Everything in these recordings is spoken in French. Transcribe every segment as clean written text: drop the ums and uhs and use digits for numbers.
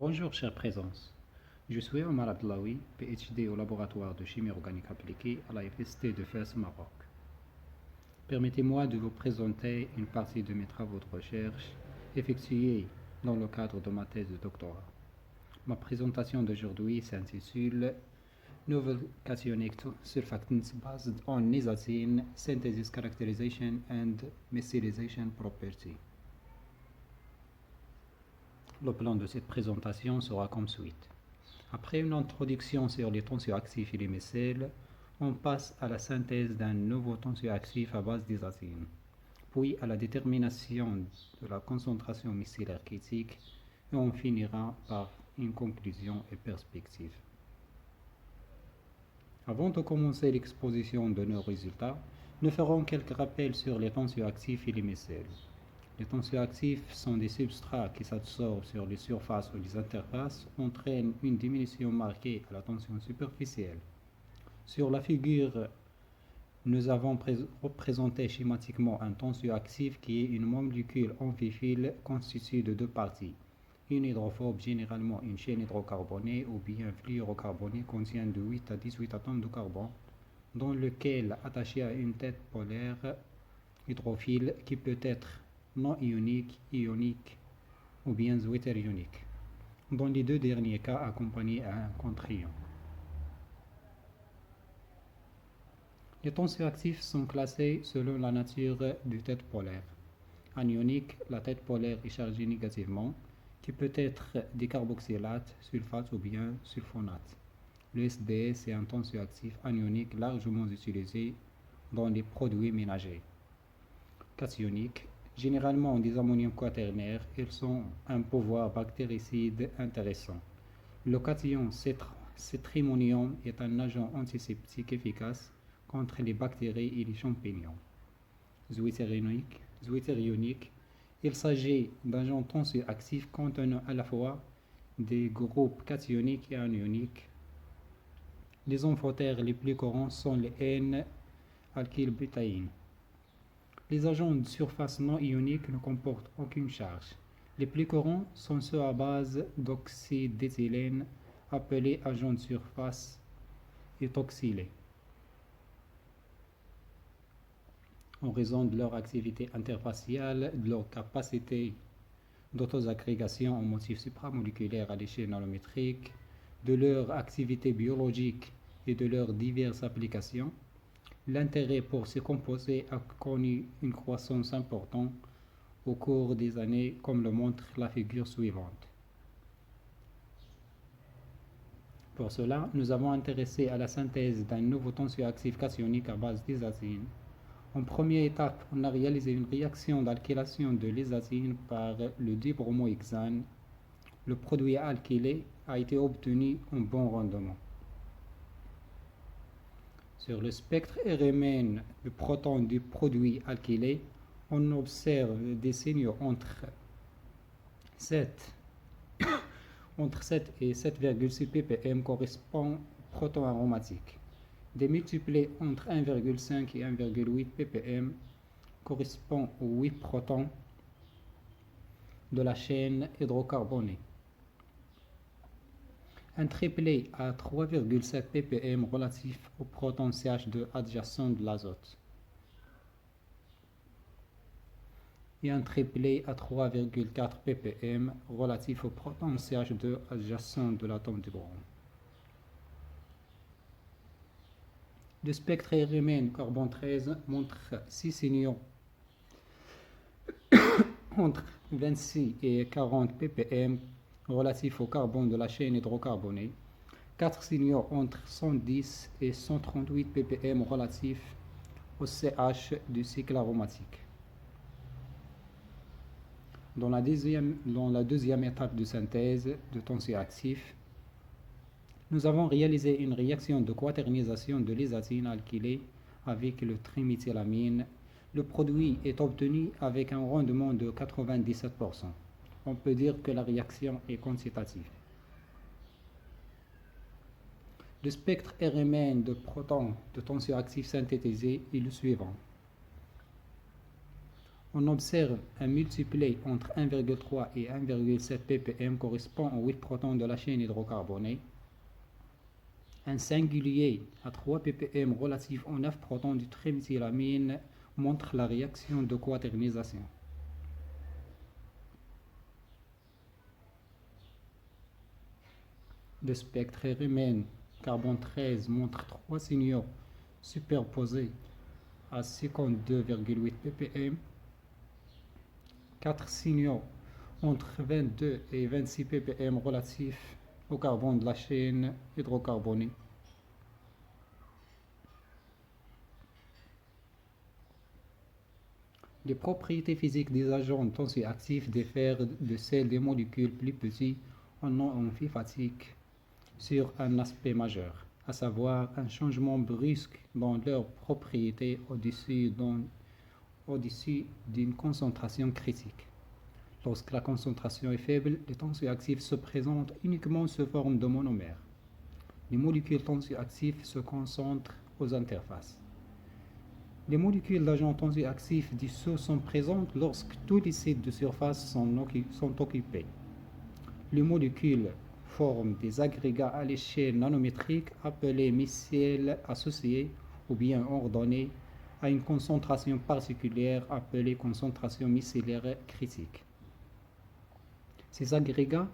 Bonjour chère présence, je suis Omar Abdelawi, PhD au laboratoire de chimie organique appliquée à la FST de Fès, Maroc. Permettez-moi de vous présenter une partie de mes travaux de recherche effectués dans le cadre de ma thèse de doctorat. Ma présentation d'aujourd'hui s'intitule Novel Cationic Surfactants Based on Nizatine Synthesis Characterization and Methylation Property. Le plan de cette présentation sera comme suite. Après une introduction sur les tensioactifs et les mécèles, on passe à la synthèse d'un nouveau tensioactif à base d'isazine, puis à la détermination de la concentration micellaire critique, et on finira par une conclusion et perspective. Avant de commencer l'exposition de nos résultats, nous ferons quelques rappels sur les tensioactifs et les mécèles. Les tensioactifs sont des substrats qui s'absorbent sur les surfaces ou les interfaces, entraînent une diminution marquée à la tension superficielle. Sur la figure, nous avons représenté schématiquement un tensioactif qui est une molécule amphiphile constituée de deux parties. Une hydrophobe, généralement une chaîne hydrocarbonée ou bien un fluorocarboné, contient de 8 à 18 atomes de carbone, dans lequel attaché à une tête polaire hydrophile qui peut être non ionique, ionique ou bien zwitterionique, dans les deux derniers cas accompagnés à un contre-ion. Les tensioactifs sont classés selon la nature du tête polaire. Anionique, la tête polaire est chargée négativement, qui peut être des carboxylates, sulfates ou bien sulfonates. Le SDS est un tensioactif anionique largement utilisé dans les produits ménagers. Cationique, généralement des ammoniums quaternaires, ils ont un pouvoir bactéricide intéressant. Le cation cétrimonium est un agent antiseptique efficace contre les bactéries et les champignons. Zwitterionique, il s'agit d'agents tensioactifs contenant à la fois des groupes cationiques et anioniques. Les amphotères les plus courants sont les N-alkylbutaïnes. Les agents de surface non ioniques ne comportent aucune charge. Les plus courants sont ceux à base d'oxyde d'éthylène, appelés agents de surface éthoxylés, en raison de leur activité interfaciale, de leur capacité d'autosagrégation en motifs supramoléculaires à l'échelle nanométrique, de leur activité biologique et de leurs diverses applications. L'intérêt pour ces composés a connu une croissance importante au cours des années, comme le montre la figure suivante. Pour cela, nous avons intéressé à la synthèse d'un nouveau tensioactif cationique à base d'isazine. En première étape, on a réalisé une réaction d'alkylation de l'isazine par le dibromohexane. Le produit alkylé a été obtenu en bon rendement. Sur le spectre RMN du proton du produit alkylé, on observe des signaux entre 7 et 7,6 ppm correspond au proton aromatique. Des multiplés entre 1,5 et 1,8 ppm correspond aux 8 protons de la chaîne hydrocarbonée. Un triplet à 3,7 ppm relatif au proton CH2 adjacent de l'azote. Et un triplet à 3,4 ppm relatif au proton CH2 adjacent de l'atome de bronze. Le spectre RMN carbone 13 montre 6 signaux entre 26 et 40 ppm relatifs au carbone de la chaîne hydrocarbonée, 4 signaux entre 110 et 138 ppm relatifs au CH du cycle aromatique. Dans la deuxième étape de synthèse de tensioactifs, nous avons réalisé une réaction de quaternisation de l'isazine alkylée avec le triméthylamine. Le produit est obtenu avec un rendement de 97%. On peut dire que la réaction est quantitative. Le spectre RMN de protons de tensioactifs synthétisés est le suivant. On observe un multiplé entre 1,3 et 1,7 ppm correspond aux 8 protons de la chaîne hydrocarbonée. Un singulier à 3 ppm relatif aux 9 protons du triméthylamine montre la réaction de quaternisation. Le spectre Riemann carbone 13 montre 3 signaux superposés à 52,8 ppm, 4 signaux entre 22 et 26 ppm relatifs au carbone de la chaîne hydrocarbonée. Les propriétés physiques des agents tensioactifs diffèrent de celles des molécules plus petites en non amphipathiques sur un aspect majeur, à savoir un changement brusque dans leurs propriétés au-dessus d'une concentration critique. Lorsque la concentration est faible, les tensioactifs se présentent uniquement sous forme de monomères. Les molécules tensioactives se concentrent aux interfaces. Les molécules d'agents tensioactifs dissous sont présentes lorsque tous les sites de surface sont occupés. Les molécules forment des agrégats à l'échelle nanométrique appelés micelles associés ou bien ordonnés à une concentration particulière appelée concentration micellaire critique. Ces agrégats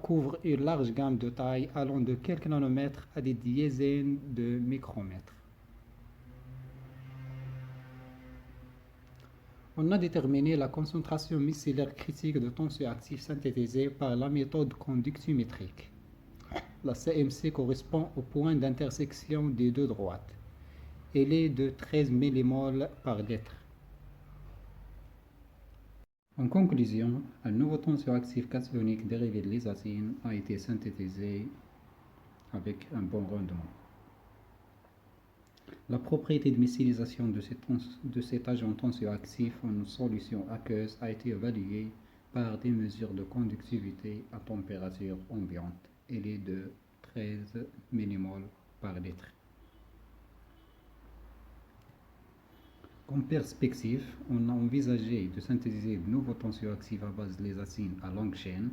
couvrent une large gamme de tailles allant de quelques nanomètres à des dizaines de micromètres. On a déterminé la concentration micellaire critique de tensioactifs synthétisés par la méthode conductiométrique. La CMC correspond au point d'intersection des deux droites. Elle est de 13 millimoles par litre. En conclusion, un nouveau tensioactif cationique dérivé de l'isazine a été synthétisé avec un bon rendement. La propriété de méthylisation de cet agent tensioactif en solution aqueuse a été évaluée par des mesures de conductivité à température ambiante. Elle est de 13 millimoles par litre. Comme perspective, on a envisagé de synthétiser de nouveaux tensioactifs à base de l'isazine à longue chaîne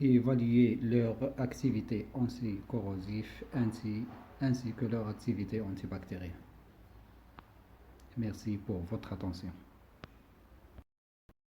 et évaluer leur activité anticorrosive ainsi que leur activité antibactérienne. Merci pour votre attention.